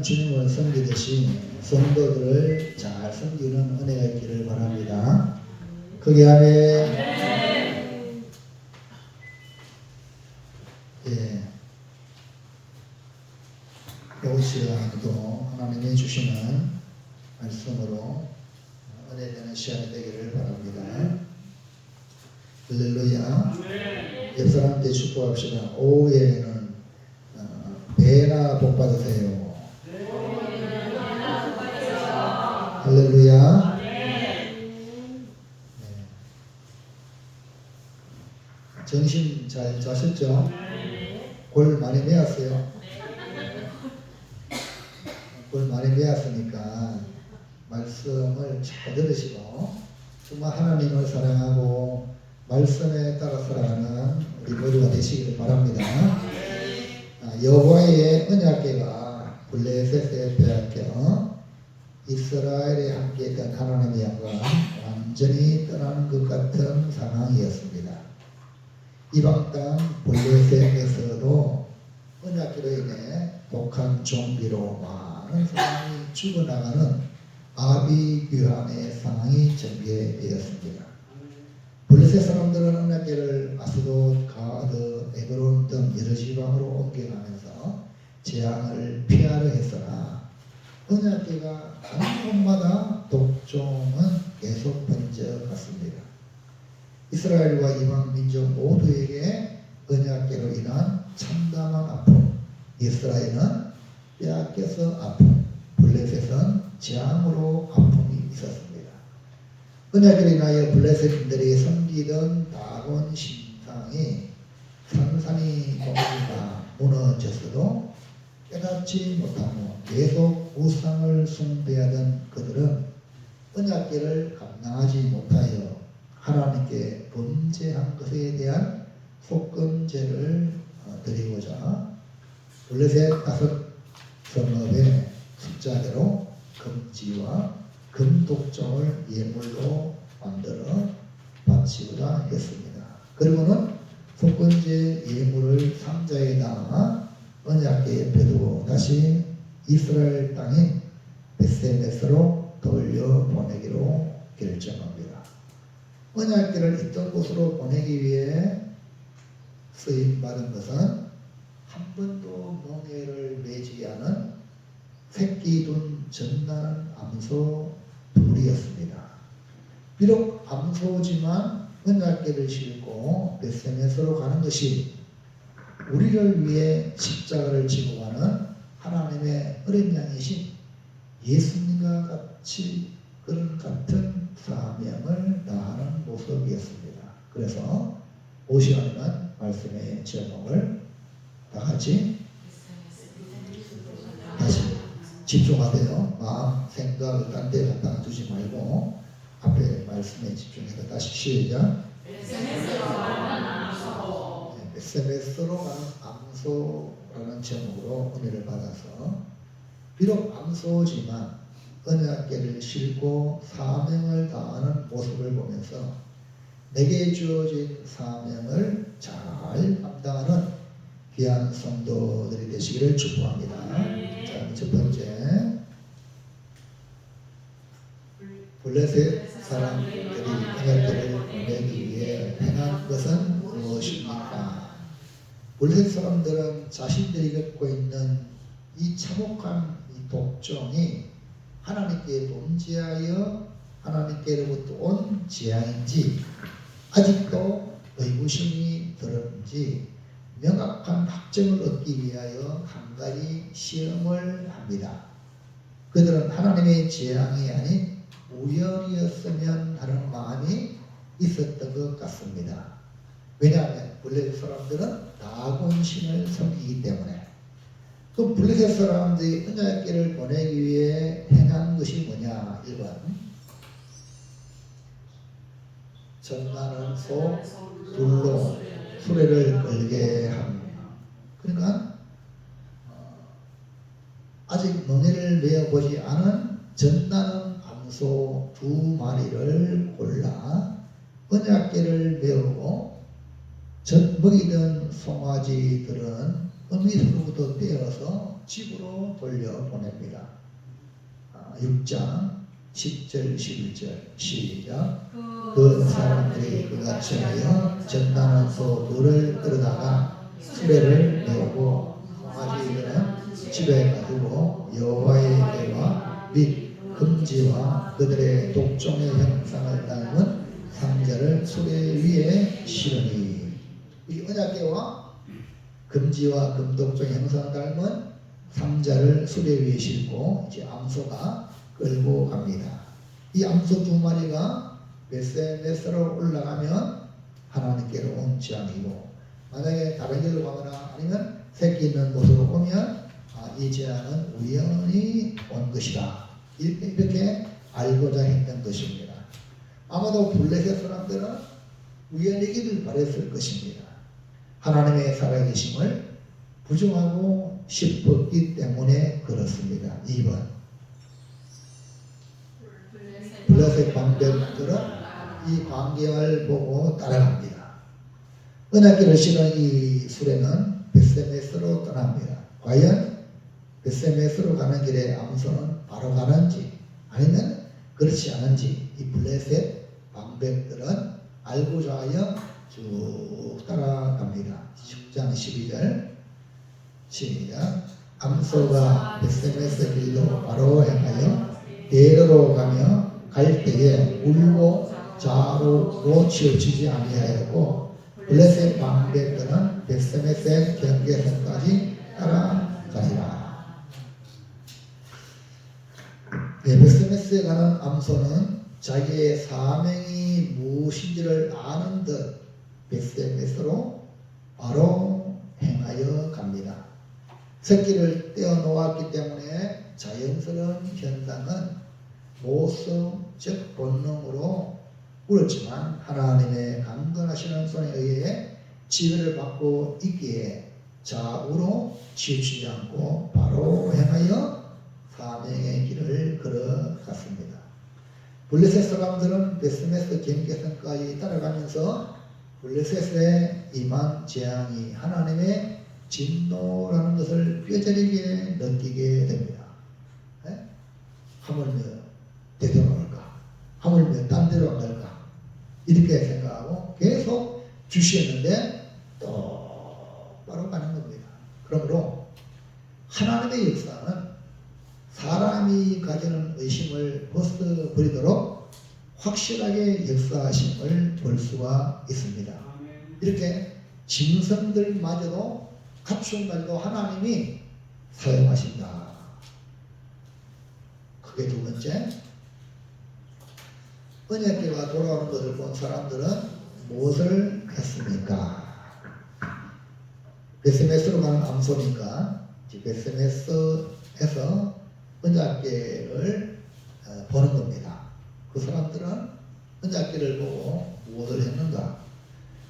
주님을 섬기듯이 성도들을 잘 섬기는 은혜가 있기를 바랍니다. 크게 아멘. 예. 이번 시간도 하나님이 주시는 말씀으로 은혜되는 시간이 되기를 바랍니다. 할렐루야. 옆 사람한테 축복합시다. 오후에는 배나 복 받으세요. 할렐루야. 정신 잘 자셨죠? 골 많이 메었어요. 골 많이 메었으니까 말씀을 잘 들으시고 정말 하나님을 사랑하고 말씀에 따라 살아가는 우리 모두가 되시기를 바랍니다. 여호와의 언약궤가 블레셋에 빼앗겨 이스라엘에 함께 있던 하나님의 영광 완전히 떠나는 것 같은 상황이었습니다. 이방 땅 블레셋에서도 언약궤로 인해 독한 좀비로 많은 사람이 죽어나가는 아비규환의 상황이 전개되었습니다. 블레셋 사람들은 언약궤를 아스돗, 가드, 에브론 등 여러 지방으로 옮겨가면서 재앙을 피하려 했으나 언약궤가 가는 곳마다 독종은 계속 번져갔습니다. 이스라엘과 이방 민족 모두에게 언약궤로 인한 참담한 아픔, 이스라엘은 빼앗겨서 아픔, 블레셋은 재앙으로 아픔이 있었습니다. 언약궤로 인하여 블레셋인들이 섬기던 다곤 신상이 산산이 공기가 무너졌어도 깨닫지 못하고 계속 우상을 숭배하던 그들은 언약궤를 감당하지 못하여 하나님께 범죄한 것에 대한 속건제를 드리고자 블레셋 다섯 성읍의 숫자대로 금지와 금독종을 예물로 만들어 바치고자 했습니다. 그리고는 속건제 예물을 상자에 담아 언약궤에 빼두고 다시 이스라엘 땅인 벳세메스로 돌려보내기로 결정합니다. 언약궤를 있던 곳으로 보내기 위해 쓰임받은 것은 한 번도 멍에를 매지 않은 새끼 둔 전나는 암소 둘이었습니다. 비록 암소지만 언약궤를 싣고 벳세메스로 가는 것이 우리를 위해 십자가를 지고 가는 하나님의 어린 양이신 예수님과 같이 그런 같은 사명을 다하는 모습이었습니다. 그래서 5시간이면 말씀의 제목을 다 같이 다시 집중하세요. 마음, 생각을 딴 데 갖다 두지 말고 앞에 말씀에 집중해서 다시 시작. 벳세메스로 가는 암소라는 제목으로 은혜를 받아서 비록 암소지만 언약궤를 싣고 사명을 다하는 모습을 보면서 내게 주어진 사명을 잘 감당하는 귀한 성도들이 되시기를 축복합니다. 자, 첫 번째, 블레셋 사람들이 언약궤를 보내기 위해 행한 것은 무엇입니까? 블레셋 사람들은 자신들이 겪고 있는 이 참혹한 이 독종이 하나님께 범죄하여 하나님께로부터 온 재앙인지 아직도 의구심이 들었는지 명확한 확정을 얻기 위하여 한 가지 시험을 합니다. 그들은 하나님의 재앙이 아닌 우연이었으면 하는 마음이 있었던 것 같습니다. 왜냐하면 블레셋 사람들은 다곤신을 섬기기 때문에. 그 블레셋 사람들이 언약궤를 보내기 위해 행한 것이 뭐냐? 1번 전나는 소 둘로 수레를 끌게 합니다. 그러니까 아직 멍에를 메어보지 않은 전나는 암소 2마리를 골라 언약궤를 메우고 젖먹이던 송아지들은 어미로부터 떼어서 집으로 돌려보냅니다. 6장 10절 11절 시작. 그 사람들이 그같이 하여 전단원소 둘을 끌어다가 수레를 메우고 송아지들은 집에 가두고 여호와의 계와 및 금지와 그들의 독종의 형상을 닮은 상자를 수레 위에 실으니, 이 언약궤와 금지와 금독종의 형상을 닮은 상자를 수레 위에 싣고 이제 암소가 끌고 갑니다. 이 암소 두 마리가 벳세메스로 올라가면 하나님께로 온 재앙이고, 만약에 다른 길로 가거나 아니면 새끼 있는 곳으로 오면 이 재앙은 우연히 온 것이다, 이렇게 알고자 했던 것입니다. 아마도 블레셋 사람들은 우연이기를 바랬을 것입니다. 하나님의 살아계심을 부정하고 싶었기 때문에 그렇습니다. 2번, 블레셋 방백들은 이 광경을 보고 따라갑니다. 언약궤를 실은 이 수레는 벳세메스로 떠납니다. 과연 벳세메스로 가는 길에 암소는 바로 가는지 아니면 그렇지 않은지 이 블레셋 방백들은 알고자 하여 쭉 따라갑니다. 10장 12절 시작. 암소가 벳세메스 길로 바로 행하여 대로로 가며 갈 때에 울고 좌우로 치우치지 아니하였고, 블레셋 방백들은 벳세메스의 경계선까지 따라가니라. 벳세메스에 가는 암소는 자기의 사명이 무엇인지를 아는 듯 벳세메스로 바로 행하여 갑니다. 새끼를 떼어 놓았기 때문에 자연스러운 현상은 모습, 즉 본능으로 울었지만 하나님의 강건하시는 손에 의해 지혜를 받고 있기에 좌우로 치우치지 않고 바로 행하여 사명의 길을 걸어갔습니다. 블레셋 사람들은 벳세메스 경계선까지 따라가면서 블레셋에 임한 재앙이 하나님의 진노라는 것을 뼈저리게 느끼게 됩니다. 하물며 되돌아올까? 하물며 딴 데로 안 갈까? 이렇게 생각하고 계속 주시했는데 똑바로 가는 겁니다. 그러므로 하나님의 역사는 사람이 가지는 의심을 벗어버리도록 확실하게 역사하심을 볼 수가 있습니다. 이렇게 짐승들마저도 갖춘 말도 하나님이 사용하신다. 그게 두 번째, 언약궤가 돌아오는 것을 본 사람들은 무엇을 했습니까? 벳세메스로 가는 암소니까 벳세메스에서 언약궤를 보는 겁니다. 그 사람들은 언약궤를 보고 무엇을 했는가?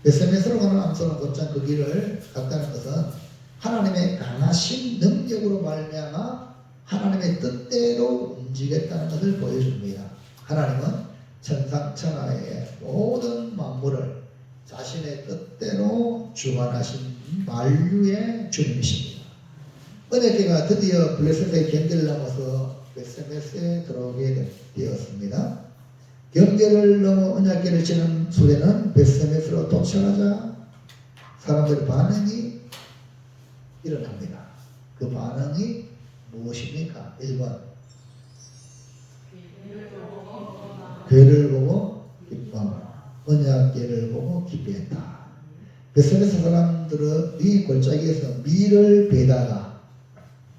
벳세메스로 가는 암소는 곧장 그 길을 갔다는 것은 하나님의 강하신 능력으로 말미암아 하나님의 뜻대로 움직였다는 것을 보여줍니다. 하나님은 천상천하의 모든 만물을 자신의 뜻대로 주관하신 만류의 주님이십니다. 언약궤가 드디어 블레셋의 경계를 넘어서 벳세메스에 들어오게 되었습니다. 경계를 넘어 언약궤를 지는 수레는 벳세메스로 도착하자 사람들의 반응이 일어납니다. 그 반응이 무엇입니까? 1번, 궤를 보고 기뻐, 언약궤를 보고 기뻐했다. 벳세메스 사람들이 골짜기에서 밀을 베다가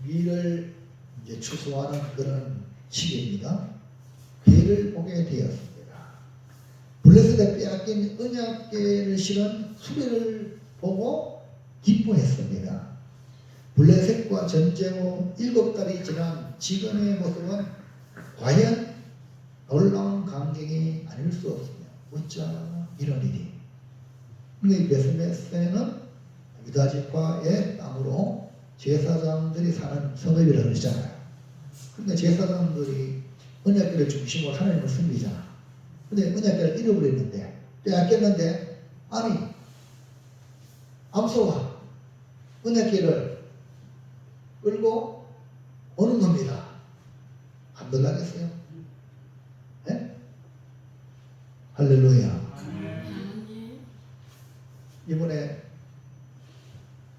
밀을 이제 추수하는 그런 시기입니다. 궤를 보게 되었습니다. 블레셋에 빼앗긴 언약궤를 실은 수레를 보고 기뻐했습니다. 블레셋과 전쟁 후 7달이 지난 지금의 모습은 과연 놀라운 광경이 아닐 수 없습니다. 어쩌 이런 일이. 근데 벳세메스는 유다 지파의 땅으로 제사장들이 사는 성읍이라고 그러잖아요. 근데 제사장들이 언약궤를 중심으로 하나님을 섬기잖아. 근데 언약궤를 잃어버렸는데, 빼앗겼는데, 아니, 암소가 언약궤를 끌고 오는 겁니다. 안 놀라겠어요? 네? 할렐루야. 이번에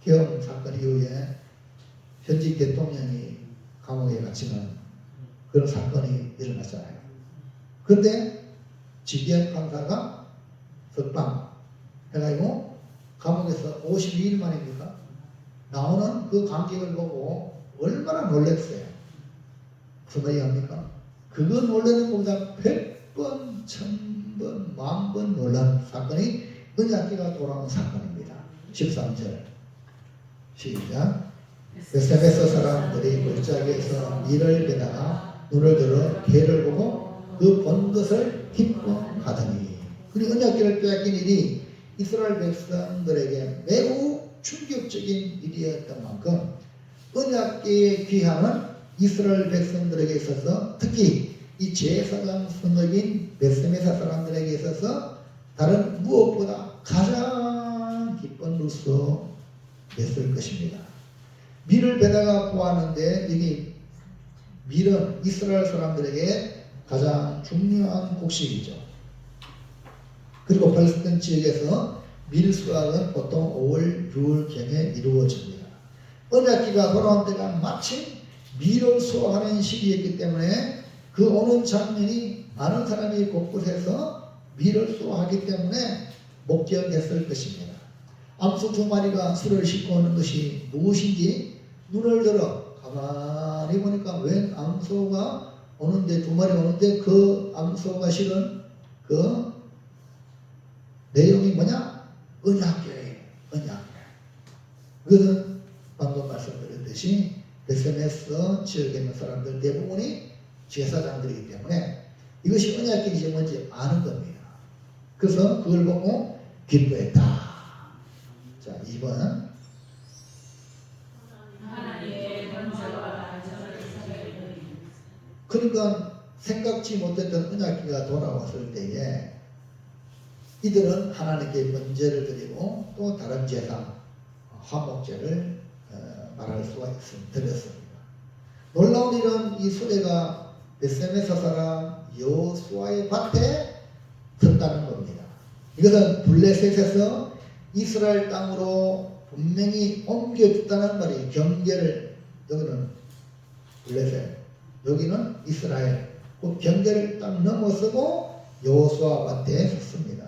계엄 사건 이후에 현직 대통령이 감옥에 갇히는 그런 사건이 일어났잖아요. 그런데 지기현 판사가 석방 해가지고 감옥에서 52일 만입니까? 나오는 그 감격을 보고 얼마나 놀랐어요. 무슨 말이 합니까? 그거 놀라는 것보다 100번, 1000번, 10,000번 놀란 사건이 언약궤가 돌아온 사건입니다. 13절 시작. 베세메스 사람들이 골짜기에서 밀을 베다가 눈을 들어 궤를 보고 그 본 것을 기뻐하더니. 그리고 언약궤를 빼앗긴 일이 이스라엘 백성들에게 매우 충격적인 일이었던 만큼 언약궤의 귀함은 이스라엘 백성들에게 있어서 특히 이 제사장 성읍인 베세메사 사람들에게 있어서 다른 무엇보다 가장 기쁜 뉴스였을 것입니다. 밀을 베다가 보았는데 여기 밀은 이스라엘 사람들에게 가장 중요한 곡식이죠. 그리고 팔레스타인 지역에서 밀 수확은 보통 5월, 6월경에 이루어집니다. 언약궤가 돌아온 때가 마침 밀을 수확하는 시기였기 때문에 그 오는 장면이 많은 사람이 곳곳에서 밀을 수확하기 때문에 목격했을 것입니다. 암소 2마리가 술을 싣고 오는 것이 무엇인지 눈을 들어 가만히 보니까 웬 암소가 오는데 2마리 오는데 그 암소가 실은 그 내용이 뭐냐? 언약궤예요. 언약궤. 그것은 방금 말씀드렸듯이 베세메스 지역에 있는 사람들 대부분이 제사장들이기 때문에 이것이 언약궤인지 뭔지 아는 겁니다. 그래서 그걸 보고 기뻐했다. 자, 2번. 그러니까 생각지 못했던 언약궤가 돌아왔을 때에 이들은 하나님께 번제를 드리고 또 다른 제사, 화목제를 말할 수가 드렸습니다. 놀라운 일은 이 수레가 베세메사 사람 여호수아의 밭에 섰다는 겁니다. 이것은 블레셋에서 이스라엘 땅으로 분명히 옮겨졌다는 말이 경계를, 여기는 블레셋, 여기는 이스라엘, 그 경계를 딱 넘어서고 여호수아 밭에 섰습니다.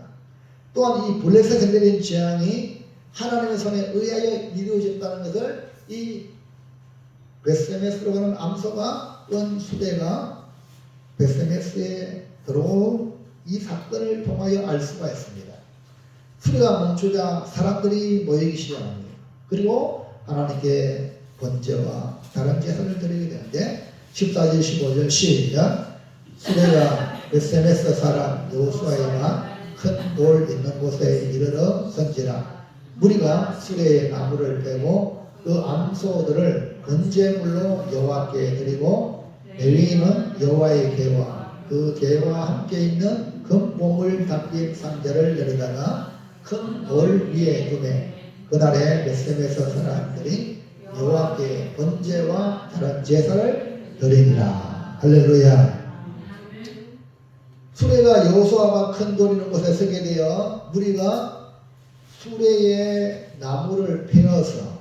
또한 이 블레셋에 내린 재앙이 하나님의 손에 의하여 이루어졌다는 것을 이 베세메스로 가는 암소가 은 수레가 베세메스에 들어온 이 사건을 통하여 알 수가 있습니다. 수레가 멈추자 사람들이 모이기 시작합니다. 그리고 하나님께 번제와 다른 제사를 드리게 되는데 14절 15절 시작. 수레가 베세메스 사람 여호수아에만 큰 돌 있는 곳에 이르러 선지라. 무리가 수레의 나무를 빼고 그 암소들을 번제물로 여호와께 드리고 레위인은 여호와의 궤와 그 궤와 함께 있는 금보물 담긴 상자를 열다가 큰 돌 위에 두매 그날에 베세메스 사람들이 여호와께 번제와 다른 제사를 드리니라. 할렐루야. 수레가 여호수아가 큰 돌 있는 곳에 서게 되어 무리가 수레에 나무를 베어서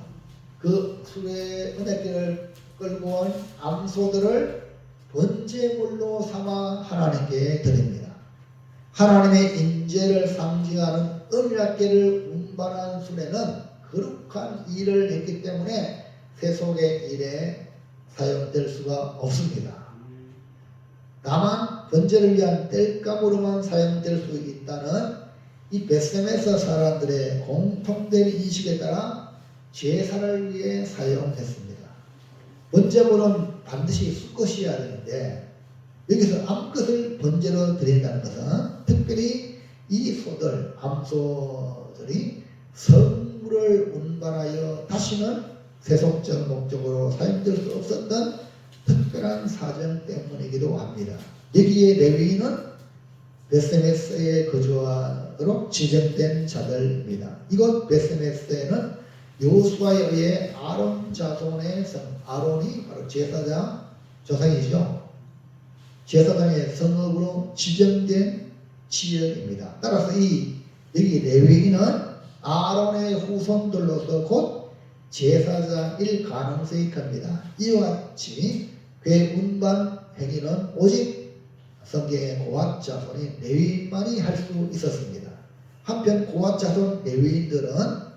그 수레 언약궤를 끌고 온 암소들을 번제물로 삼아 하나님께 드립니다. 하나님의 인재를 상징하는 언약궤를 운반한 수레는 거룩한 일을 했기 때문에 세속의 일에 사용될 수가 없습니다. 다만 번제를 위한 땔감으로만 사용될 수 있다는 이 베세메스 사람들의 공통된 인식에 따라 제사를 위해 사용했습니다. 번제물은 반드시 수컷이어야 되는데 여기서 암컷을 번제로 드린다는 것은 특별히 이 소들, 암소들이 성물을 운반하여 다시는 세속적 목적으로 사용될 수 없었던 특별한 사정 때문이기도 합니다. 여기에 레위인은 베세메스에 거주하도록 지정된 자들입니다. 이곳 베세메스에는 여호수아에 의해 아론 자손의 성, 아론이 바로 제사장 조상이죠. 제사장의 성읍으로 지정된 지역입니다. 따라서 여기 레위인은 아론의 후손들로서 곧 제사장일 가능성이 큽니다. 이와 같이 그의 운반 행위는 오직 성경의 고앗 자손인 레위인만이 할 수 있었습니다. 한편 고앗 자손 레위인들은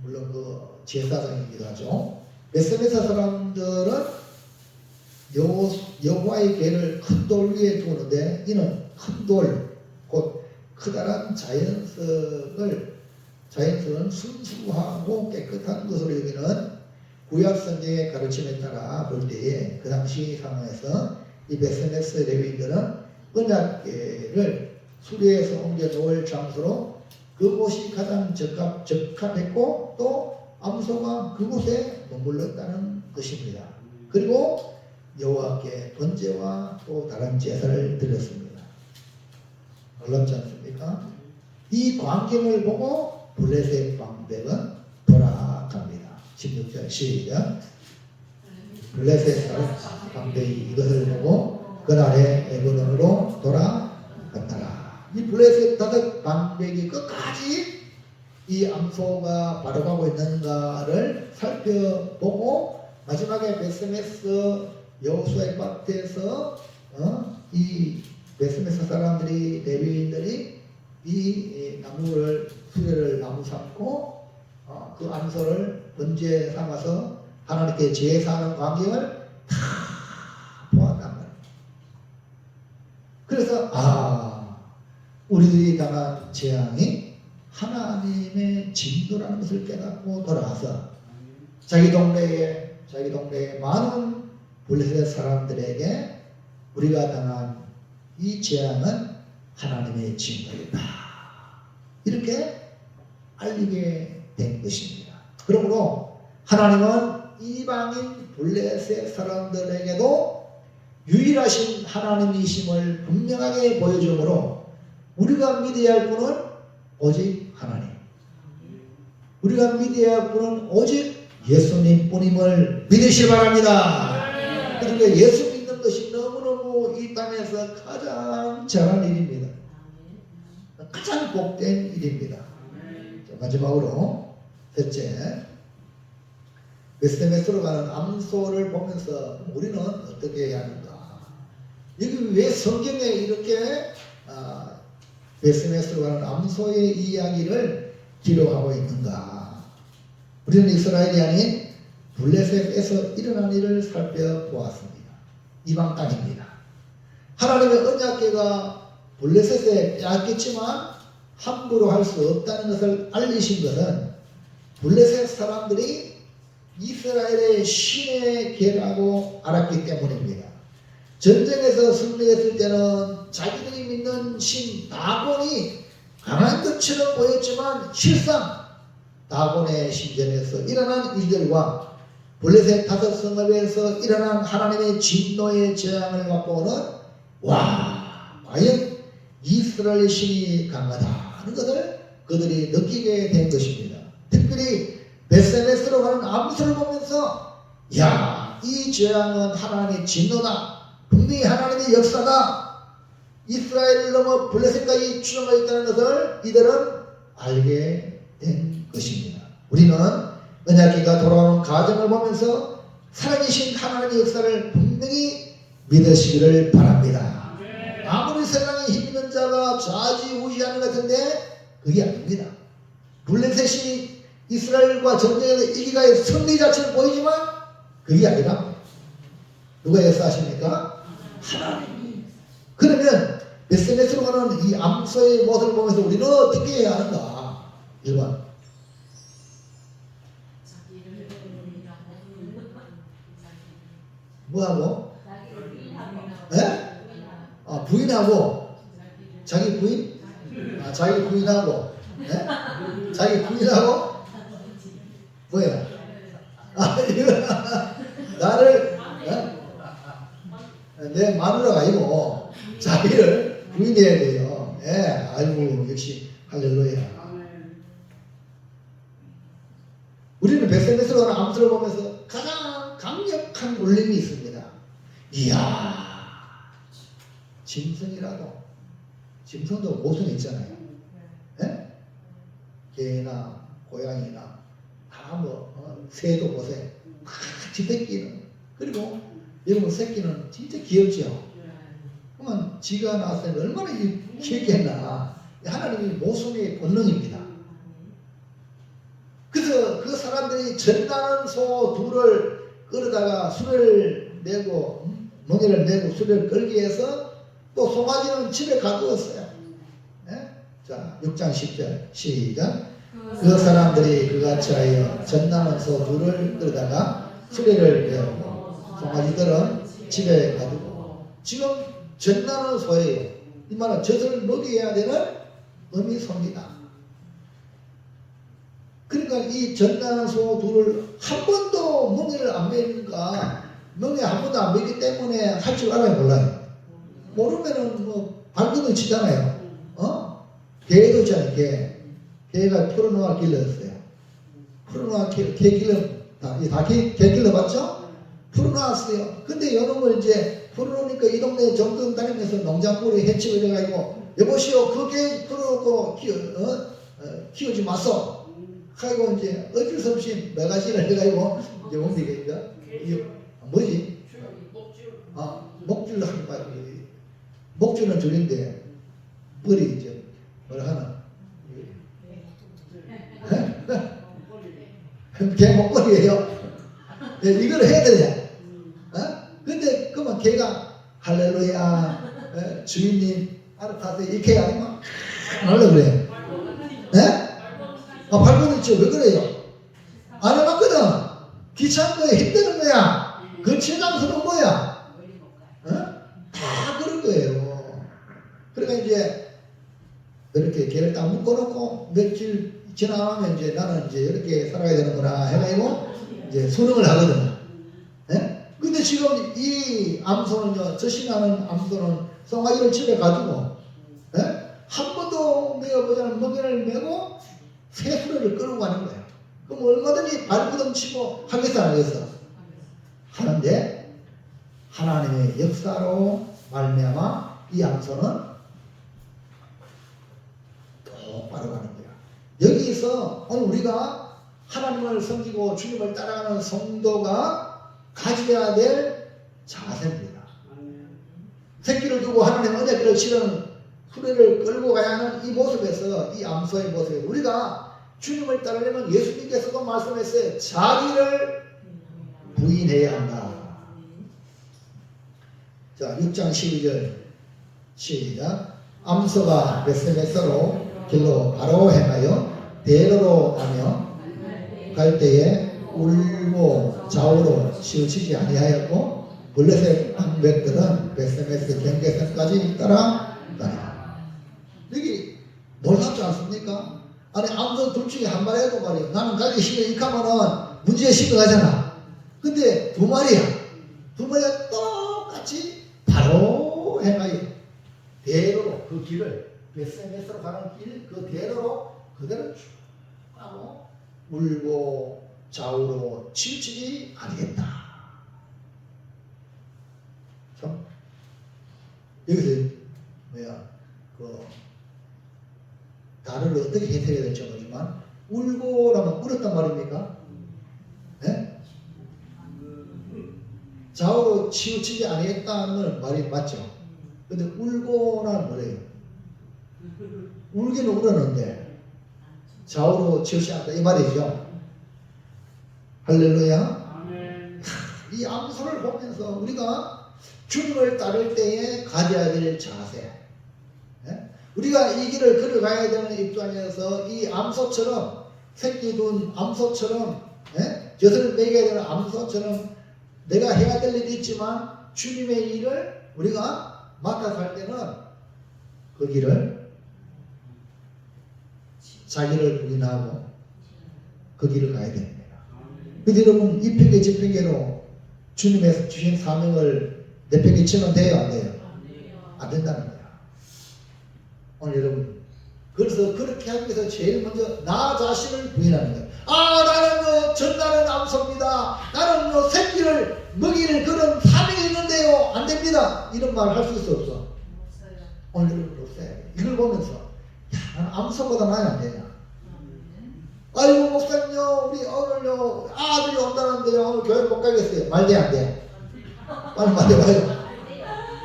물론 그 제사장이기도 하죠. 베스메사 사람들은 여호와의 궤를 큰 돌 위에 두는데 이는 큰 돌, 곧 크다란 자연석은 순수하고 깨끗한 것으로 여기는 구약 성경의 가르침에 따라 볼 때에 그 당시 상황에서 이 베스메스 레위인들은 언약궤를 수리해서 옮겨 놓을 장소로 그곳이 가장 적합했고 또 암소가 그곳에 머물렀다는 것입니다. 그리고 여호와께 번제와 또 다른 제사를 드렸습니다. 놀랍지 않습니까? 이 광경을 보고 블레셋 방백은 돌아갑니다. 16절 시작. 블레셋 방백이 이것을 보고 그날에 레바논으로 돌아갔더라. 이 블레셋 다섯 방백이 끝까지 이 암소가 바라보고 있는가를 살펴보고 마지막에 베스메스 여호수아의 밭에서 이 베스메스 사람들이 레위인들이 이 나무를 수레를 나무 삼고 그 암소를 번제 삼아서 하나님께 제사하는 광경을 다 보았단 말이에요. 그래서 우리들이 당한 재앙이 하나님의 진노라는 것을 깨닫고 돌아와서 자기 동네에 많은 블레셋 사람들에게 우리가 당한 이 재앙은 하나님의 진노이다 이렇게 알리게 된 것입니다. 그러므로 하나님은 이방인 블레셋 사람들에게도 유일하신 하나님이심을 분명하게 보여주므로 우리가 믿어야 할 분은 오직 하나님, 우리가 믿어야 할 분은 오직 예수님 뿐임을 믿으시기 바랍니다. 그러니까 예수 믿는 것이 너무너무 이 땅에서 가장 잘한 일입니다. 가장 복된 일입니다. 자, 마지막으로 셋째, 베스메스로 가는 암소를 보면서 우리는 어떻게 해야 하는가? 여기 왜 성경에 이렇게 베스메스로 가는 암소의 이야기를 기록하고 있는가? 우리는 이스라엘이 아닌 블레셋에서 일어난 일을 살펴보았습니다. 이방 땅입니다. 하나님의 언약궤가 블레셋에 빼앗겼지만 함부로 할 수 없다는 것을 알리신 것은 블레셋 사람들이 이스라엘의 신의 궤라고 알았기 때문입니다. 전쟁에서 승리했을 때는 자기들이 믿는 신 다곤이 강한 것처럼 보였지만 실상 다곤의 신전에서 일어난 일들과 블레셋 다섯 성읍에서 일어난 하나님의 진노의 재앙을 맛보는 과연 이스라엘의 신이 강하다는 것을 그들이 느끼게 된 것입니다. 특별히 베스메스로 가는 암소를 보면서 이 재앙은 하나님의 진노다. 분명히 하나님의 역사가 이스라엘을 넘어 블레셋까지 추정하고 있다는 것을 이들은 알게 된 것입니다. 우리는 언약궤가 돌아오는 과정을 보면서 살아계신 하나님의 역사를 분명히 믿으시기를 바랍니다. 아무리 세상에 힘 있는 자가 좌지우지하는 것 같은데 그게 아닙니다. 블레셋이 이스라엘과 전쟁에서 이기가의 승리 자체는 보이지만 그게 아니라 누가 역사하십니까? 하나님이. 그러면 베스메스로 가는 이 암소의 모습을 보면서 우리는 어떻게 해야 하는가? 1번 뭐하고? 네? 부인하고 자기 부인? 자기 부인하고 네? 자기 부인하고 뭐야? 나를 내 마누라가 아니고 자기를 부인해야 돼요. 아이고 역시 할렐루야. 우리는 베스메스로 가는 암소를 보면서 가장 강력한 울림이 있습니다. 이야, 짐승도 모순이 있잖아요. 예? 개나 고양이나 다 새도 보세요. 지새끼는, 그리고 여러분 새끼는 진짜 귀엽죠. 그러면 지가 낳았을 때 얼마나 귀엽겠나. 하나님이 모순의 본능입니다. 그래서 그 사람들이 전나는 소 둘을 끌어다가 수레를 내고 멍에를 내고 수레를 끌기 위해서 또 송아지는 집에 가두었어요. 네? 자, 6장 10절 시작. 그 사람들이 그같이 하여 전나는 소 둘을 끌어다가 수레를 내고 송아지들은 집에 가두고. 지금 전나는 소예요. 이 말은 젖을 먹여야 되는 어미소입니다. 그러니까 이 전나는 소 둘을 한 번도 멍에를 안 매니까, 멍에 한 번도 안 매기 때문에 할 줄 알아요, 몰라요? 모르면은 발버둥 치잖아요. 개도 있잖아요, 개. 개가 푸르노아 길러였어요. 푸르노아 개 길러, 개 길러봤죠? 푸르노았어요. 근데 요놈을 이제 푸르노니까 이 동네 정등 다니면서 농작물이 해치고 이래가지고, 여보시오, 그 개 풀어놓고 키우지 마소. 하고 이제 어쩔 수 없이 매가시를 해가지고 이제 옮기니까 뭐지? 목줄 하는 말이 목줄은 줄인데 머리 이제 뭐라 하나? 개 목걸이에요. 이걸 해야 되냐? 근데 그러면 개가 할렐루야 주인님 알아서 이렇게 아니면 안 하려고 그래요. 발버둥 치고 왜 그래요? 안 해봤거든. 귀찮은 거야, 힘드는 거야. 그 최장수는 뭐야? 다 그런 거예요. 그러니까 이제 이렇게 개를 딱 묶어놓고 며칠 지나면 이제 나는 이제 이렇게 살아야 되는구나 해가지고 이제 수능을 하거든. 근데 지금 이 암소는요, 저신하는 암소는 송아지를 집에 가지고 한 번도 메어보자는 먹이를 메고 새수레를 끌고 가는 거예요. 그럼 얼마든지 발버둥 치고 하겠어 안 하겠어? 하는데 하나님의 역사로 말미암아 이 암소는 똑바로 가는 거야. 여기서 오늘 우리가 하나님을 섬기고 주님을 따라가는 성도가 가져야 될 자세입니다. 새끼를 두고 하나님 언약궤를 치르는 수레를 끌고 가야 하는 이 모습에서, 이 암소의 모습에 우리가 주님을 따르려면 예수님께서도 말씀했어요. 자기를 부인해야 한다. 자, 6장 12절 시작. 암소가 베스메스로 길로 바로 행하여 대로로 가며 갈 때에 울고 좌우로 치우치지 아니하였고 블레셋 방백들은 베스메스 경계선까지 따라다니라. 여기 놀랍지 않습니까? 아니 암소 둘 중에 한 마리라도 말이야. 나는 가기 싫어 이카면은 문제에 심각하잖아. 근데 두 마리야. 두 마리가 똑같이 바로 행하여 대로로 그 길을 베스메스로 가는 길 그 대로로 그대로 쭉 가고 울고 좌우로 치우치지 아니겠다. 참 여기서 뭐야 단어를 어떻게 해석해야 될지 모르지만 울고라면 울었단 말입니까? 네? 좌우로 치우치지 아니겠다는 말이 맞죠? 근데 울고라는 뭐래요? 울기는 울었는데 좌우로 치우치지 않다 이 말이죠. 할렐루야. 이 암소를 보면서 우리가 주님을 따를 때에 가져야 될 자세, 우리가 이 길을 걸어가야 되는 입장에서 이 암소처럼 새끼 둔 암소처럼 젖을 먹여야 되는 암소처럼 내가 해야 될 일이 있지만 주님의 일을 우리가 맡아서 할 때는 그 길을 자기를 부인하고 그 길을 가야 됩니다. 근데 여러분 이 팽개 저 팽개로 주님의 주신 사명을 내팽개치면 돼요 안 돼요? 안 된다는 거예요. 오늘 여러분 그래서 그렇게 하기 위해서 제일 먼저 나 자신을 부인하는 거예요. 나는요 전나는 암소입니다. 나는요 새끼를 먹이는 그런 사명이 있는데요 안 됩니다. 이런 말 할 수 있어 없어? 오늘은 글쎄 이걸 보면서 야 나는 암소보다 나이 안 되냐. 아이고 목사님요 우리 오늘요 아들이 온다는데요 오늘 교회 못 가겠어요. 말 돼 안 돼? 빨리 말해봐요.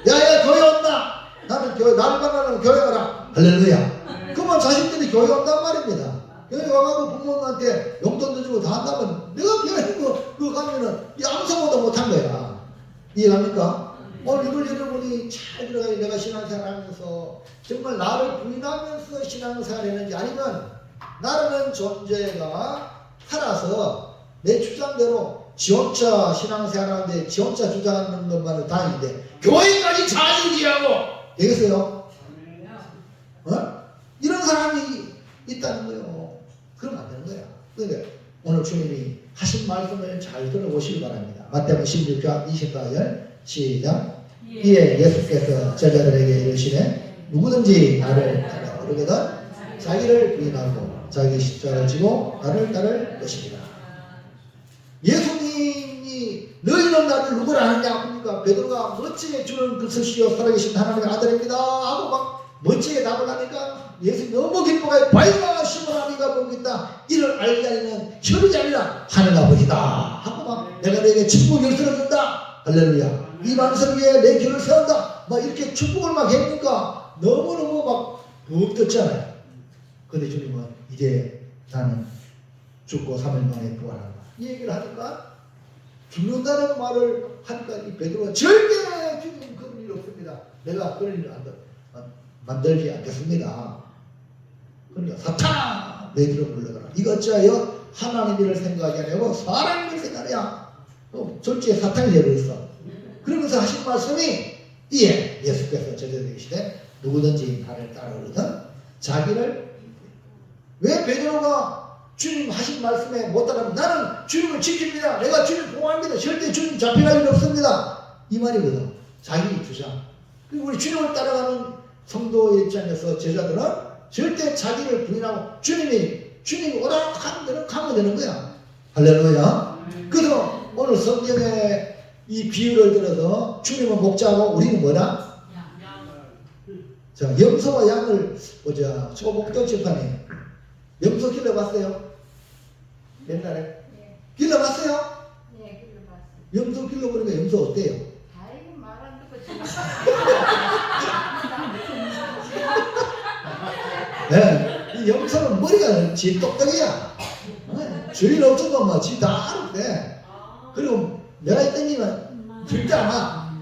야야 교회 온다. 나는 교회 날 만나는 교회 가라. 할렐루야. 그러면 자식들이 교회 온단 말입니다. 교회 와가지고 부모님한테 용돈도 주고 다 한다면 내가 교회 그거 가면은 이 암소보다 못한 거야. 이해갑니까? 오늘 이걸 여러분이 잘 들어가야 내가 신앙생활 하면서 정말 나를 부인하면서 신앙생활 했는지 아니면 나라는 존재가 살아서 내 주장대로 지 혼자 신앙생활하는데 지 혼자 주장하는 것만은 다행인데 교회까지 자유지하고 되겠어요? 이런 사람이 있다는 거예요. 그러면 안 되는 거야. 그러니까 오늘 주님이 하신 말씀을 잘 들어보시기 바랍니다. 마태복음 16장 24절 시작. 이에 예수께서 제자들에게 이르시되 누구든지 나를 따르거든 자기를 부인하고 자기 십자가를 지고 나를 따를 것이니라. 예수님이 너희는 나를 누구라 하느냐 그러니까 베드로가 멋지게 주는 그리스도시요 살아계신 하나님의 아들입니다 하고 막 멋지게 답을 하니까 예수님 너무 기뻐가지고 바이가 시몬아비가 보겠다 이를 알게 하려면 혈이 아니라 하늘 아버지다 하고 막 내가 너에게 축복 열쇠를 준다 할렐루야 이 만성 위에 내 길을 세운다 막 이렇게 축복을 막 해니까 너무너무 막 부엌 떴잖아요. 근데 주님은 이제 나는 죽고 3일 만에 부활한다 이 얘기를 하니까 죽는다는 말을 하니까 이 베드로가 절대 주님 그런 일 없습니다. 내가 그런 일을 만들지 않겠습니다. 그러니까 사탄아 내 뒤로 물러가라. 이거 어찌하여 하나님 일을 생각하지 아니하고 사람 일을 생각하냐. 졸지에 사탄이 되어버렸어. 그러면서 하신 말씀이 이에 예수께서 제자들에게 이르시되 누구든지 나를 따르거든 자기를 왜 베드로가 주님 하신 말씀에 못 따르면 나는 주님을 지킵니다. 내가 주님 보호합니다. 절대 주님 잡혀갈 일 없습니다. 이 말이거든. 자기 주장. 그리고 우리 주님을 따라가는 성도의 입장에서 제자들은 절대 자기를 부인하고 주님이 오라 하는 대로 가면 되는 거야. 할렐루야. 그래서 오늘 성경에 이 비유를 들어서 주님은 목자고 우리는 뭐다? 자, 염소와 양을 보자. 저 목동 집안에 염소 길러봤어요? 옛날에? 네. 길러봤어요? 네, 길러봤어요. 염소 길러보니까 염소 어때요? 아이고 말 안 듣고 네, 이 염소는 머리가 지 똑똑이야. 주인 없어도 뭐 지 다 알았대. 그리고 내가 땡기면 절대 안 와.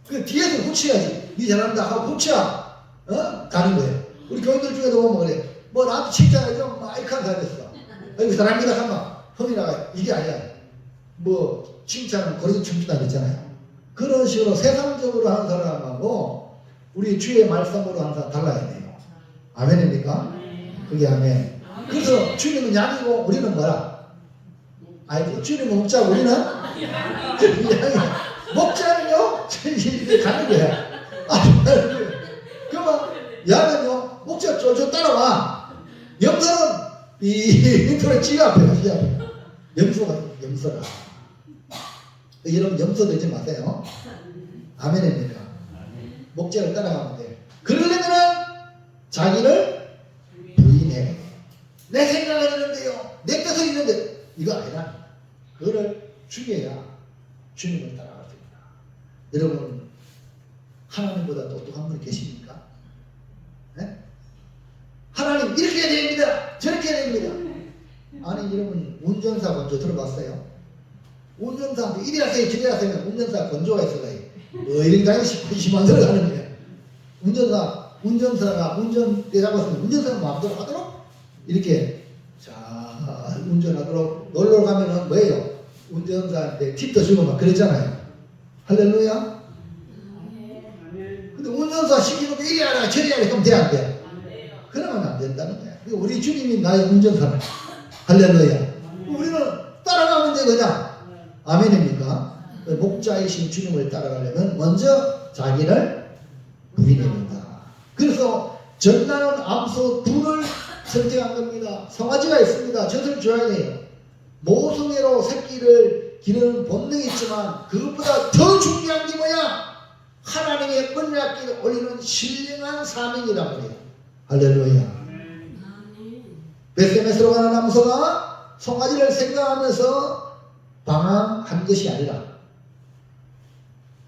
그 뒤에서 후치야지. 니 잘한다 하고 후치야. 가는 거예요. 우리 교인들 중에도 보면 그래. 뭐 나한테 칭찬해 좀 마이크한 사람 있어. 여기 사람이다 하면 형이라가 이게 아니야. 뭐 칭찬은 거기서 춤추다 그랬잖아요. 그런 식으로 세상적으로 하는 사람하고 우리 주의 말씀으로 하는 사람 달라야 돼요. 아멘입니까? 그게 아멘. 그래서 주님은 양이고 우리는 뭐라? 아니 주님은 목자고 우리는 양이야. 목자는요 이렇게 가는 거야. 그러면 양은요 목자 쫄쫄 따라와. 염소는 이 인터넷 지가 앞에 가시야. 염소라. 여러분 염소 되지 마세요. 아멘입니까? 목자를 따라가면 돼요. 그러려면은 자기를 부인해. 내 생각이 있는데요. 내 뜻은 있는데 이거 아니라 그거를 죽여야 주님을 따라갈 수 있다. 여러분 하나님보다 똑똑한 분이 계십니까? 네? 하나님 이렇게 해야 됩니다. 저렇게 해야 됩니다. 아니 여러분 운전사 건조 들어봤어요? 운전사한테 이리 하세요 저리 하세요 운전사 건조가 있어요. 뭐 이런 당연히 심한 소리가 하는 거예요. 운전사가 운전대 잡았으면 운전사가 마음대로 하도록 이렇게 자 운전하도록 놀러 가면은 뭐예요? 운전사한테 팁도 주고 막 그랬잖아요. 할렐루야. 근데 운전사 시키는 거 이리 하라 저리 하라 그럼 돼 안 돼? 그러면 안 된다는 거야. 우리 주님이 나의 운전사라. 할렐루야. 우리는 따라가면 돼 그냥. 아멘입니까? 목자이신 주님을 따라가려면 먼저 자기를 부인해야 된다. 그래서 전나는 암소 둘을 선택한 겁니다. 송아지가 있습니다. 젖을 줘야 돼요. 모성애로 새끼를 기르는 본능이 있지만 그것보다 더 중요한 게 뭐야? 하나님의 언약궤를 올리는 신령한 사명이란 말이에요. 할렐루야. 베스메스로 가는 암소가 송아지를 생각하면서 방황한 것이 아니라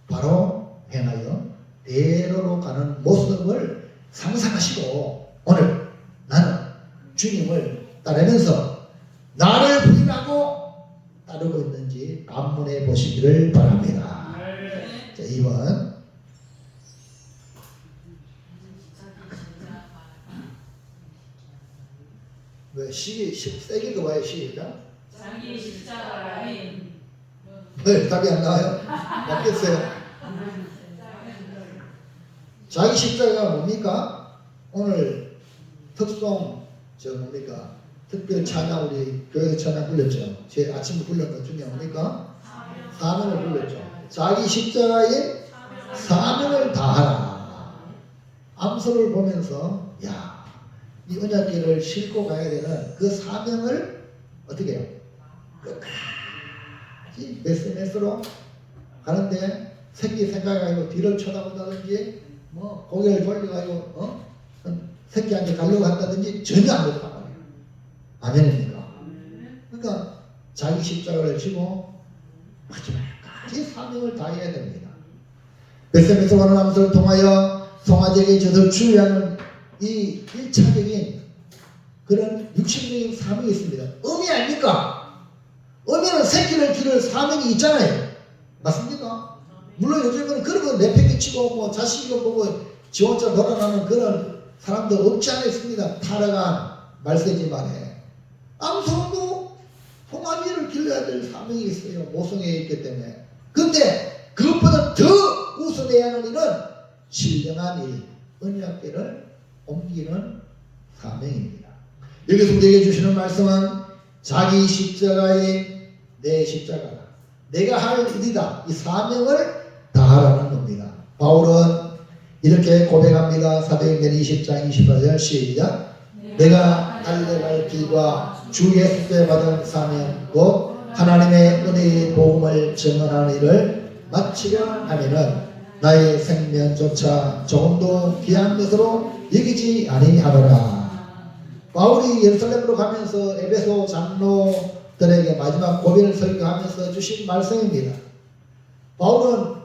바로 행하여 대로로 가는 모습을 상상하시고 오늘 나는 주님을 따르면서 나를 부인하고 따르고 있는지 반문해 보시기를 바랍니다. 자, 2번. 왜 시기 세게 읽어봐요. 시작. 자기 십자가에 왜 답이 안 나와요? 맞겠어요? 자기 십자가가 뭡니까? 오늘 특송 뭡니까? 특별 찬양 우리 교회에서 찬양 불렀죠. 제 아침에 불렀던 것 중에 뭡니까? 사명을 불렀죠. 자기 십자가에 사명을 다하라. 암소를 보면서 이 언약궤를 싣고 가야 되는 그 사명을 어떻게 해요? 끝까지 메스로 가는데 새끼 생각하고 뒤를 쳐다본다든지 뭐 고개를 돌려가지고 새끼한테 가려고 한다든지 전혀 안 그렇단 말이에요. 아멘입니까? 그러니까 자기 십자가를 지고 마지막까지 사명을 다해야 됩니다. 베스메스로 가는 암소를 통하여 송아지에게 젖을 주려는 이 1차적인 그런 육신적인 사명이 있습니다. 어미 아닙니까? 어미는 새끼를 기를 사명이 있잖아요. 맞습니까? 물론 요즘은 그런 거 내팽개치고 뭐 자식이고 보고 지 혼자 돌아가는 그런 사람도 없지 않아 있습니다. 타락한 말세지만에 암소도 송아지를 길러야 될 사명이 있어요. 모성애에 있기 때문에. 근데 그것보다 더 우선해야 하는 일은 신령한 일, 언약궤를 옮기는 사명입니다. 여기서 우리에게 주시는 말씀은 자기 십자가에 내 십자가다. 내가 할 일이다. 이 사명을 다하라는 겁니다. 바울은 이렇게 고백합니다. 사도행전 20장 28절 시작. 내가 달려갈 길과 주 예수께 받은 사명 곧 하나님의 은혜의 복음을 증언하는 일을 마치려 하면은 나의 생명조차 조금도 귀한 것으로 여기지 아니하노라. 바울이 예루살렘으로 가면서 에베소 장로들에게 마지막 고백을 설교하면서 주신 말씀입니다. 바울은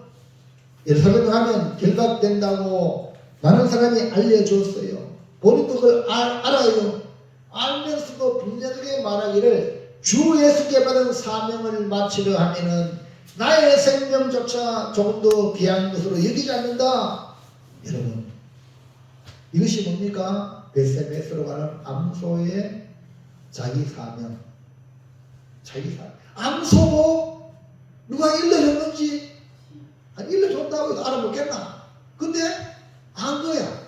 예루살렘에 가면 결박된다고 많은 사람이 알려줬어요. 본인도 그걸 알아요. 알면서도 분명하게 말하기를 주 예수께 받은 사명을 마치려 하면은 나의 생명조차 조금도 귀한 것으로 여기지 않는다. 여러분, 이것이 뭡니까? 베스메스로 가는 암소의 자기 사명. 자기 사명. 암소 누가 일러줬는지 일러줬다고 해도 알아보겠나? 근데 안 거야.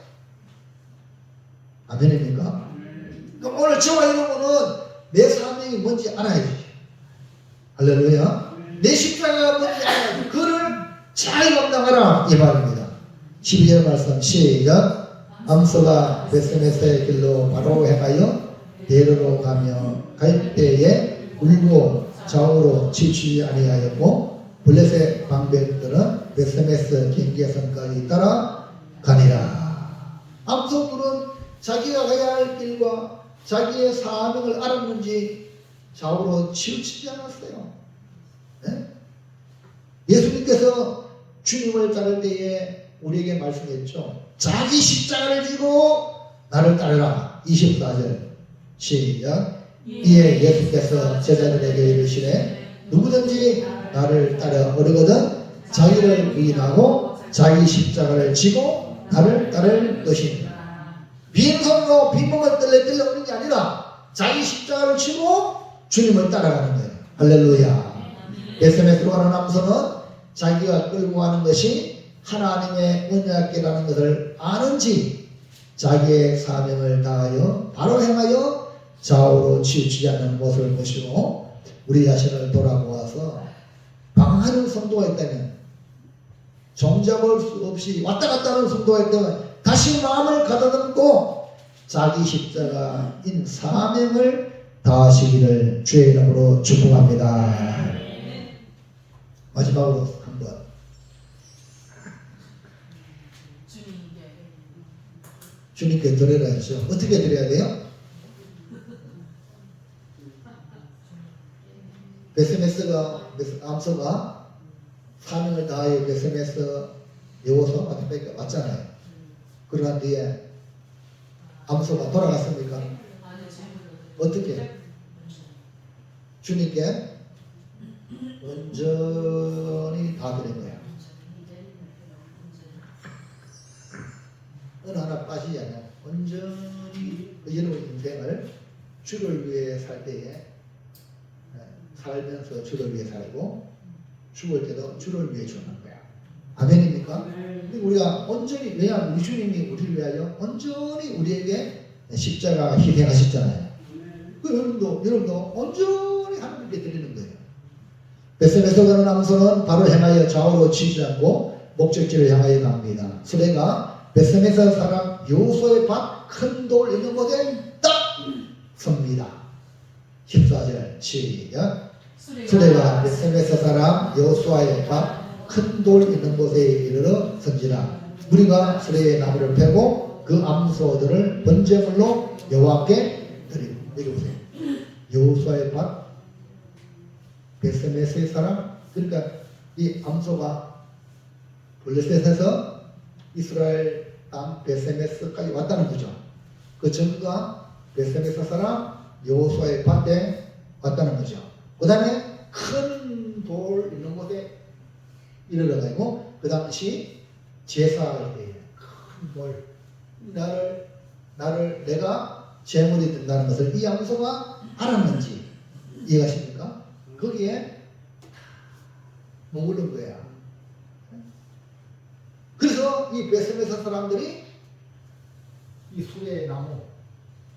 아멘입니까? 그럼 오늘 저와 여러분은 내 사명이 뭔지 알아야지. 할렐루야. 내 십자가가 뭔지 알아야지. 그를 잘 감당하라 이 말입니다. 12절 말씀 시작. 암소가 베스메스의 길로 바로 행하여 대로로 가며 갈 때에 울고 좌우로 치우치지 아니하였고 블레셋 방백들은 베스메스 경계선까지 따라가니라. 암소들은 자기가 가야 할 길과 자기의 사명을 알았는지 좌우로 치우치지 않았어요. 네? 예수님께서 주님을 따를 때에 우리에게 말씀했죠. 자기 십자가를 지고 나를 따르라. 24절 시작. 이에 예수께서 제자들에게 이르시되 누구든지 나를 따라 오르거든 자기를 부인하고 자기 십자가를 지고 나를 따를 것입니다. 빈손으로 빈몸을 떨려 오는 게 아니라 자기 십자가를 지고 주님을 따라가는 거예요. 할렐루야. 베스메스로 가는 암소는 자기가 끌고 가는 것이 하나님의 언약궤라는 것을 아는지 자기의 사명을 다하여 바로 행하여 좌우로 치우치지 않는 모습을 보시고 우리 자신을 돌아보아서 방황하는 성도가 있다면 종잡을 수 없이 왔다 갔다 하는 성도가 있다면 다시 마음을 가다듬고 자기 십자가인 사명을 다하시기를 주의 이름으로 축복합니다. 마지막으로 한번 주님께 드려야죠. 어떻게 드려야 돼요? 베스메스가 암소가 사명을 다하여 베스메스 여호수아 맞잖아요. 그러한 뒤에 암소가 돌아갔습니까? 어떻게? 주님께 온전히 다 드린 거야. 어느 하나 빠지지 않냐. 온전히 여러분 인생을 주를 위해 살 때에 살면서 주를 위해 살고 죽을 때도 주를 위해 죽는 거야. 아멘입니까? 우리가 온전히, 왜냐하면 우리 주님이 우리를 위하여 온전히 우리에게 십자가 희생하셨잖아요. 그 여러분도 온전히 하나님께 드리는 거예요. 베스메서 가는 암소는 바로 향하여 좌우로 치지 않고 목적지를 향하여 갑니다. 수레가 베스메서 사람 여호수아의 밭 큰 돌 있는 곳에 딱 섭니다. 14절 시작. 수레가 베스메서 사람 여호수아의 밭 큰 돌 있는 곳에 이르러 선지라. 우리가 수레의 나무를 패고 그 암소들을 번제물로 여호와께 드리고. 여기 보세요. 여호수아의 밭 베스메스의 사람, 그러니까 이 암소가 블레셋에서 이스라엘 땅 베스메스까지 왔다는 거죠. 그 전부가 베스메스 사람 여호수아의 밭에 왔다는 거죠. 그 다음에 큰 돌 있는 곳에 이르러가고, 그 당시 제사할 때에 큰 돌, 나를 내가 제물이 된다는 것을 이 암소가 알았는지 이해가십니까? 거기에 머무른 거야. 그래서 이 베스메서 사람들이 이 수레의 나무,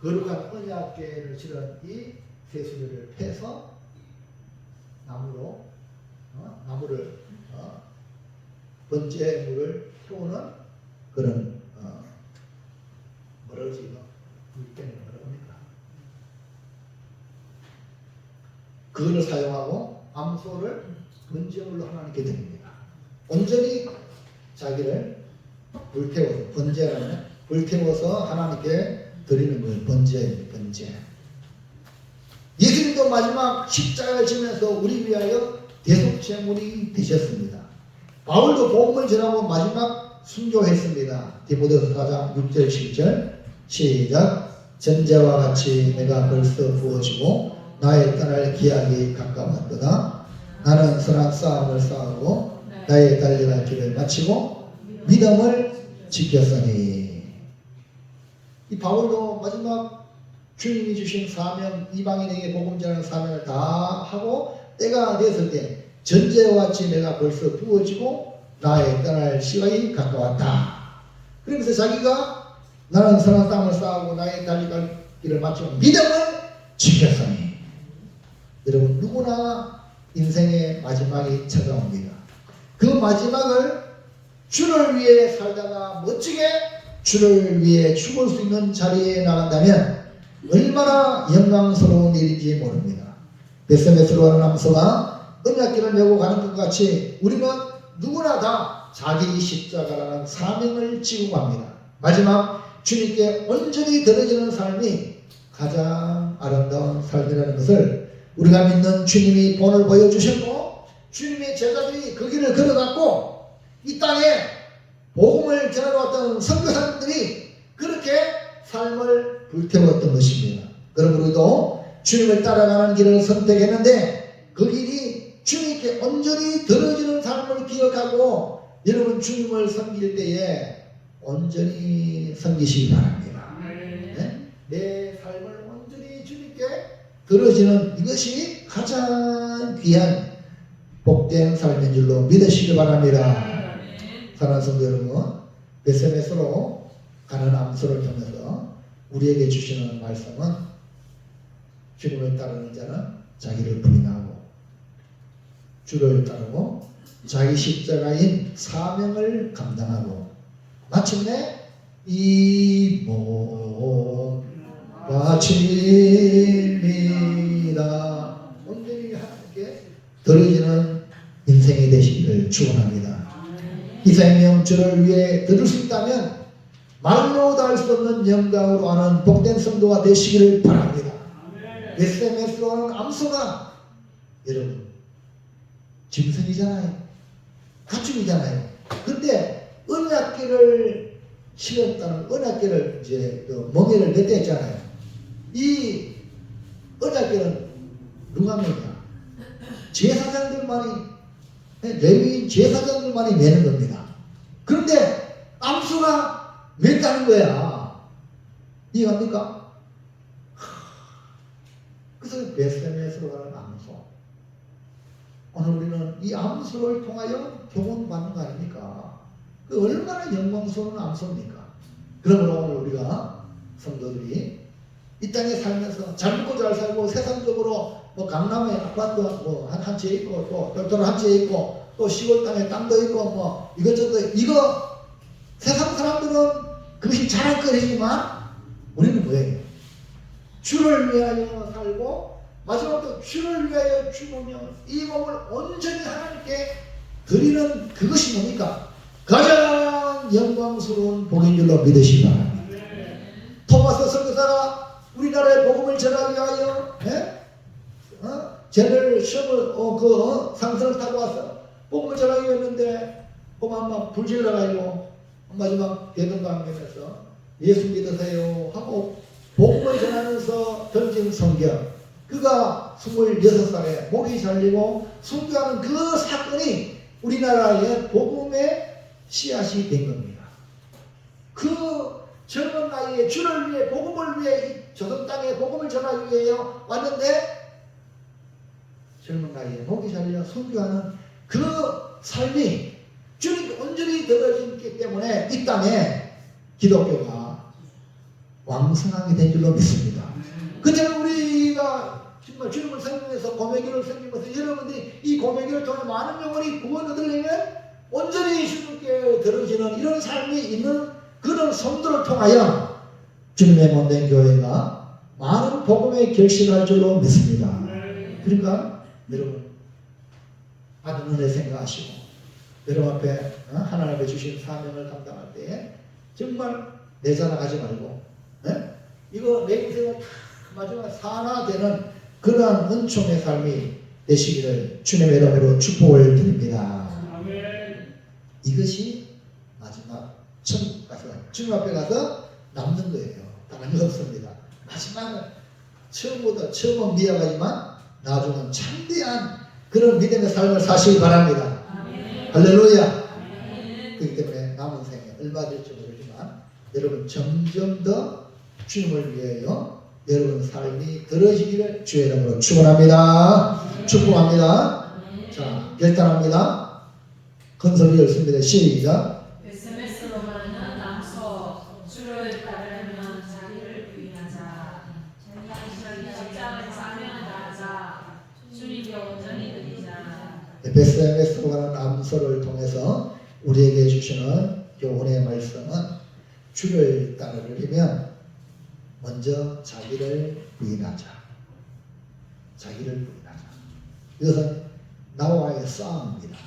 거룩한 언약궤를 실은 이 새수레를 패서 나무를 번제물을 태우는 그런 뭐라 그러지 이거? 물개는 뭐라고 합니까? 그거를 사용하고 암소를 번제물로 하나님께 드립니다. 온전히 자기를 불태워서, 번제라면 불태워서 하나님께 드리는 거예요. 번제. 예수님도 마지막 십자가를 지면서 우리 위하여 대속제물이 되셨습니다. 바울도 복음을 전하고 마지막 순교했습니다. 디모데후서 4장 6절 10절 시작. 전제와 같이 내가 벌써 부어지고 나의 떠날 기약이 가까웠도다. 나는 선한 싸움을 싸우고 나의 달려갈 길을 마치고 믿음을 지켰으니. 이 바울도 마지막 주님이 주신 사명, 이방인에게 복음 전하는 사명을 다 하고 때가 됐을 때 전제와 같이 내가 벌써 부어지고 나의 떠날 시간이 가까웠다. 그러면서 자기가 나는 선한 싸움을 싸우고 나의 달려갈 길을 마치고 믿음을 지켰으니. 여러분, 누구나 인생의 마지막이 찾아옵니다. 그 마지막을 주를 위해 살다가 멋지게 주를 위해 죽을 수 있는 자리에 나간다면 얼마나 영광스러운 일인지 모릅니다. 베스메스로 가는 암소가 언약궤를 메고 가는 것 같이 우리는 누구나 다 자기 십자가라는 사명을 지고 갑니다. 마지막 주님께 온전히 드려지는 삶이 가장 아름다운 삶이라는 것을 우리가 믿는 주님이 본을 보여주셨고, 주님의 제자들이 그 길을 걸어갔고, 이 땅에 복음을 전해왔던 선교사님들이 그렇게 삶을 불태웠던 것입니다. 그럼 우리도 주님을 따라가는 길을 선택했는데 그 길이 주님께 온전히 들어지는 삶을 기억하고 여러분 주님을 섬길 때에 온전히 섬기시기 바랍니다. 네? 내 삶을 온전히 주님께 들어지는 이것이 가장 귀한 복된 삶인 줄로 믿으시기 바랍니다. 사랑하는 성도 여러분, 베스메스로 가는 암소를 통해서 우리에게 주시는 말씀은 주님을 따르는 자는 자기를 부인하고 주를 따르고 자기 십자가인 사명을 감당하고 마침내 이 몸 바칩니다. 온전히 하나님께 드려지는 인생이 되시기를 축원합니다. 이 생명 주를 위해 드릴 수 있다면 말로 다 할 수 없는 영광으로 하는 복된 성도가 되시기를 바랍니다. SMS로 하는 암소가 여러분 짐승이잖아요. 가축이잖아요. 근데 언약궤를 실었다는 언약궤를 이제 그 멍에를 맺었잖아요. 이 언약궤는 누가 매냐? 제사장들만이, 레위인 제사장들만이 매는 겁니다. 그런데 암소가 맸다는 거야. 이해합니까? 그래서 베스레스로 가는 암소. 오늘 우리는 이 암소를 통하여 교훈받는 거 아닙니까? 그 얼마나 영광스러운 암소입니까? 그러므로 오늘 우리가 성도들이 이 땅에 살면서 잘 먹고 잘 살고 세상적으로 뭐 강남에 아파트 뭐 한 채 있고 또 별도로 한 채 있고 또 시골 땅에 땅도 있고 뭐 이것저것 이거 세상 사람들은 그것이 자랑거리지만 우리는 뭐예요? 주를 위하여 살고 마지막으로 주를 위하여 죽으며 이 몸을 온전히 하나님께 드리는 그것이 뭡니까? 가장 영광스러운 복인 줄로 믿으시기 바랍니다. 토마스 선교사가 우리나라의 복음을 전하기 위하여 쟤를 시험을 상선을 타고 와서 복음을 전하기 했는데 한번 불질러가지고 마지막 대동강변에서 예수 믿으세요 하고 복음을 전하면서 던진 성경, 그가 26살에 목이 잘리고 순교하는 그 사건이 우리나라의 복음의 씨앗이 된 겁니다. 그 젊은 나이에 주를 위해 복음을 위해 이 조선 땅에 복음을 전하기 위해 왔는데 젊은 나이에 목이 잘려 순교하는 그 삶이 주님께 온전히 들어졌기 때문에 이 땅에 기독교가 왕성하게 된 줄로 믿습니다. 그때는 우리가 정말 주님을 섬기면서 고매기를 섬기면서 여러분들이 이 고매기를 통해 많은 영혼이 구원 얻으려면 온전히 주님께 들어지는 이런 삶이 있는 그런 성도를 통하여 주님의 몸된 교회가 많은 복음에 결실할 줄로 믿습니다. 그러니까 여러분 받은 은혜 생각하시고 여러분 앞에 하나님 앞에 주신 사명을 감당할 때 정말 내 자랑하지 말고 이거 내 인생을 다 마지막 산화되는 그러한 은총의 삶이 되시기를 주님의 이름으로 축복을 드립니다. 이것이 마지막 천국 가서 주님 앞에 가서 남는 거예요. 다른 거 없습니다. 마지막은 처음보다 처음은 미약하지만 나중은 참대한 그런 믿음의 삶을 사시기 바랍니다. 할렐루야. 그렇기 때문에 남은 생에 얼마 될지 모르지만 여러분 점점 더 주님을 위하여 여러분 삶이 들어지기를 주의 이름으로 축원합니다. 축복합니다. 자, 결단합니다. 건설이 열습니다. 시작. SMS로 가는 암소, 주를 따르면 자기를 부인하자. 자기 직장을 사명하자. 주님께 온전히 드리자. 베스레스로 가는 암소를 통해서 우리에게 주시는 교훈의 말씀은 주를 따르려면 먼저 자기를 부인하자. 자기를 부인하자. 이것은 나와의 싸움입니다.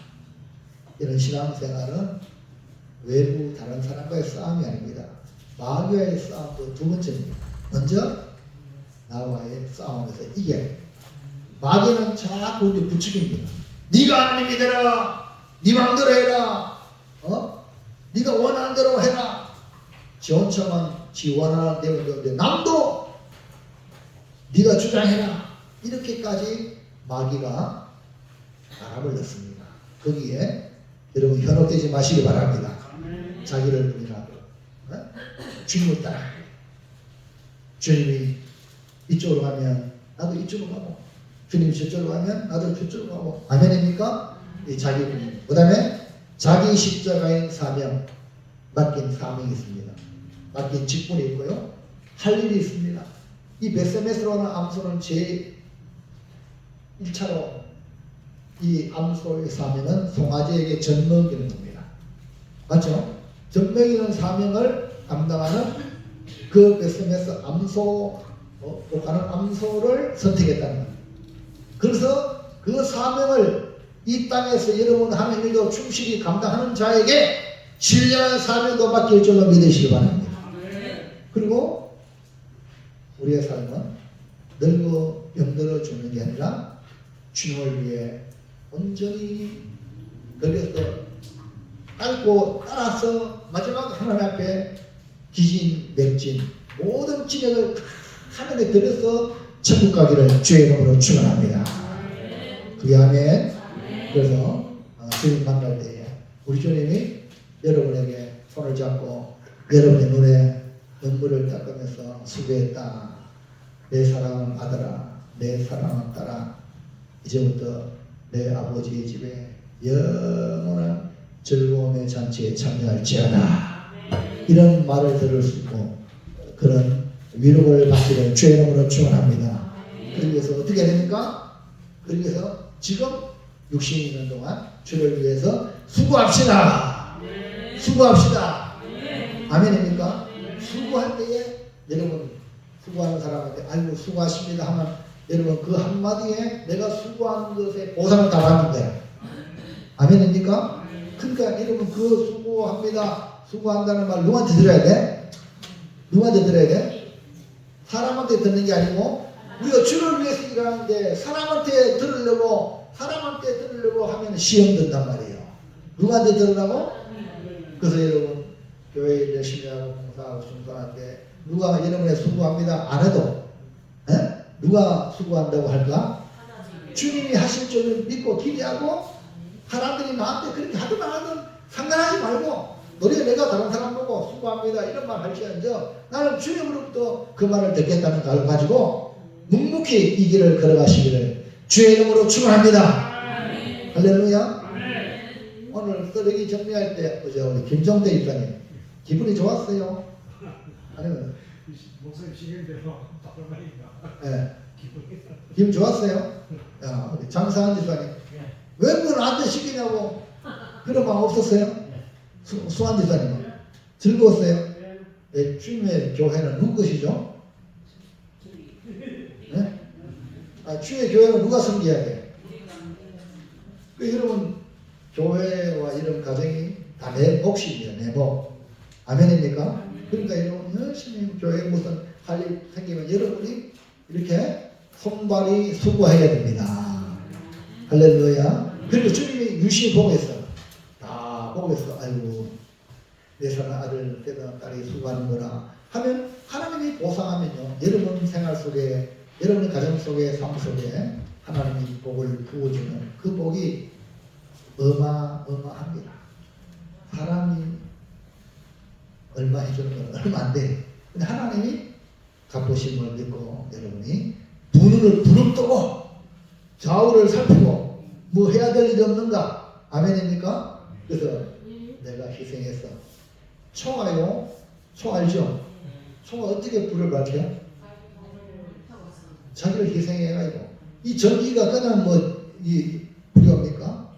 이런 신앙생활은 외부 다른 사람과의 싸움이 아닙니다. 마귀와의 싸움도 두 번째입니다. 먼저 나와의 싸움에서 이겨야 됩니다. 마귀는 자꾸 우리 부추깁니다. 네가 하나님이 되라. 네 마음대로 해라. 네가 원하는 대로 해라. 지 혼자만 지 원하는 대로 되는데 남도 네가 주장해라. 이렇게까지 마귀가 바람을 넣습니다. 거기에 여러분 현혹되지 마시기 바랍니다. 자기를 부인하고 주님을 따라. 주님이 이쪽으로 가면 나도 이쪽으로 가고 주님이 저쪽으로 가면 나도 저쪽으로 가고 아멘입니까? 이 자기 부인. 그 다음에 자기 십자가인 사명, 맡긴 사명이 있습니다. 맡긴 직분이 있고요. 할 일이 있습니다. 이 베스레스로 하는 암소는 제 1차로 이 암소의 사명은 송아지에게 젖먹이는 겁니다. 맞죠? 젖먹이는 사명을 감당하는 그 베스메스 암소 가는 암소를 선택했다는 겁니다. 그래서 그 사명을 이 땅에서 여러분 하는 일도 충실히 감당하는 자에게 신령한 사명도 맡길 줄로 믿으시기 바랍니다. 그리고 우리의 삶은 늙어 병들어 죽는 게 아니라 주님을 위해 온전히 걸려서 앓고 따라서 마지막 하나님 앞에 기진 맥진 모든 진액을 하늘에 들여서 천국 가기를 주의 이름으로 축원합니다. 그게 아멘. 그래서 주님 만날 때에 우리 주님이 여러분에게 손을 잡고 여러분의 눈에 눈물을 닦으면서 수고했다. 내 사랑하는 아들아, 내 사랑하는 딸아, 이제부터 내 아버지의 집에 영원한 즐거움의 잔치에 참여할지어다. 이런 말을 들을 수 있고 그런 위로를 받기를 주의 이름으로 축원합니다. 그러기 위해서 어떻게 됩니까? 그러기 위해서 지금 60년 동안 주를 위해서 수고합시다. 수고합시다. 아멘입니까? 수고할 때에 여러분 수고하는 사람한테 아이고 수고하십니다 하면 여러분 그 한마디에 내가 수고한 것에 보상을 다 받는 거예요. 아멘입니까? 그러니까 여러분 그 수고합니다 수고한다는 말 누구한테 들어야 돼? 누구한테 들어야 돼? 사람한테 듣는 게 아니고 우리가 주를 위해서 일하는데 사람한테 들으려고 하면 시험 든단 말이에요. 누구한테 들으라고? 그래서 여러분 교회 열심히 하고 봉사하고 순수할 때 누가 여러분의 수고합니다 안 해도 누가 수고한다고 할까? 주님이 하실 줄을 믿고 기대하고 사람들이 나한테 그렇게 하든 안 하든 상관하지 말고 너희 내가 다른 사람 보고 수고합니다 이런 말 할지언정 나는 주님으로부터 그 말을 듣겠다는 걸 가지고 묵묵히 이 길을 걸어가시기를 주의 이름으로 축원합니다. 할렐루야. 오늘 쓰레기 정리할 때 우리 김정대 입사님 기분이 좋았어요? 아니면 목사님 시간대로 바로 말인가? 네. 기분 좋았어요? 야, 우리 장사한 집사님 왜 그걸 나한테 시키냐고 그런 마음 없었어요? 수한 집사님 즐거웠어요? 네, 주님의 교회는 누구 것이죠? 네? 주의 교회는 누가 섬겨야 돼? 여러분 교회와 이런 가정이 다 내 몫입니다. 내 몫. 아멘입니까? 그러니까 여러분 열심히 교회에 무슨 할 일 생기면 여러분이 이렇게 손발이 수고해야 됩니다. 할렐루야. 그리고 주님이 유심히 보고 있어요. 다 보고 있어. 아이고 내 사랑 아들 때나 딸이 수고하는구나 하면 하나님이 보상하면요 여러분 생활 속에 여러분의 가정 속에 삶 속에 하나님이 복을 부어주는 그 복이 어마어마합니다. 사람이 얼마 해주는 건 얼마 안 돼. 근데 하나님이 갚으심을 믿고 여러분이 두 눈을 부릅뜨고 좌우를 살피고 뭐 해야 될 일이 없는가? 아멘입니까? 그래서 내가 희생해서 초가요? 초 알죠? 초가 어떻게 불을 밝혀? 자기를 희생해가지고 이 전기가 그냥 이 불이옵니까?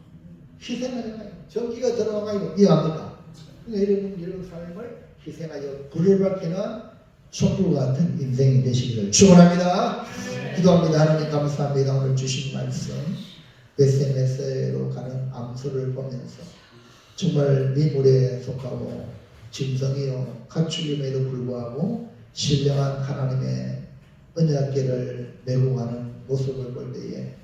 희생하잖아요. 전기가 들어가가지고 이해합니까? 그러니까 여러분 삶을 희생하여 불을 밝히는 촛불 같은 인생이 되시기를 축원합니다. 기도합니다. 하나님 감사합니다. 오늘 주신 말씀 베스메스로 가는 암소를 보면서 정말 미물에 속하고 짐승이요 가축임에도 불구하고 신령한 하나님의 언약궤를 메고 가는 모습을 볼 때에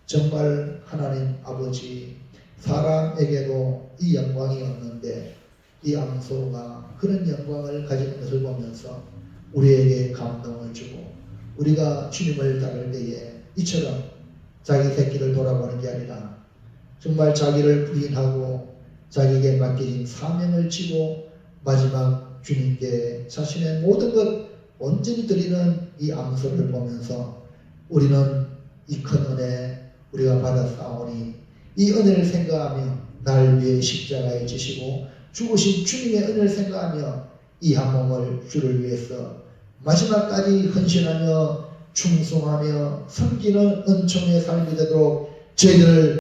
정말 하나님 아버지 사람에게도 이 영광이 없는데 이 암소가 그런 영광을 가지는 것을 보면서 우리에게 감동을 주고 우리가 주님을 따를 때에 이처럼 자기 새끼를 돌아보는 게 아니라 정말 자기를 부인하고 자기에게 맡겨진 사명을 지고 마지막 주님께 자신의 모든 것 온전히 드리는 이 암소를 보면서 우리는 이 큰 은혜 우리가 받았사오니 이 은혜를 생각하며 날 위해 십자가에 지시고 죽으신 주님의 은혜를 생각하며 이 한 몸을 주를 위해서 마지막까지 헌신하며 충성하며 섬기는 은총의 삶이 되도록 저희들을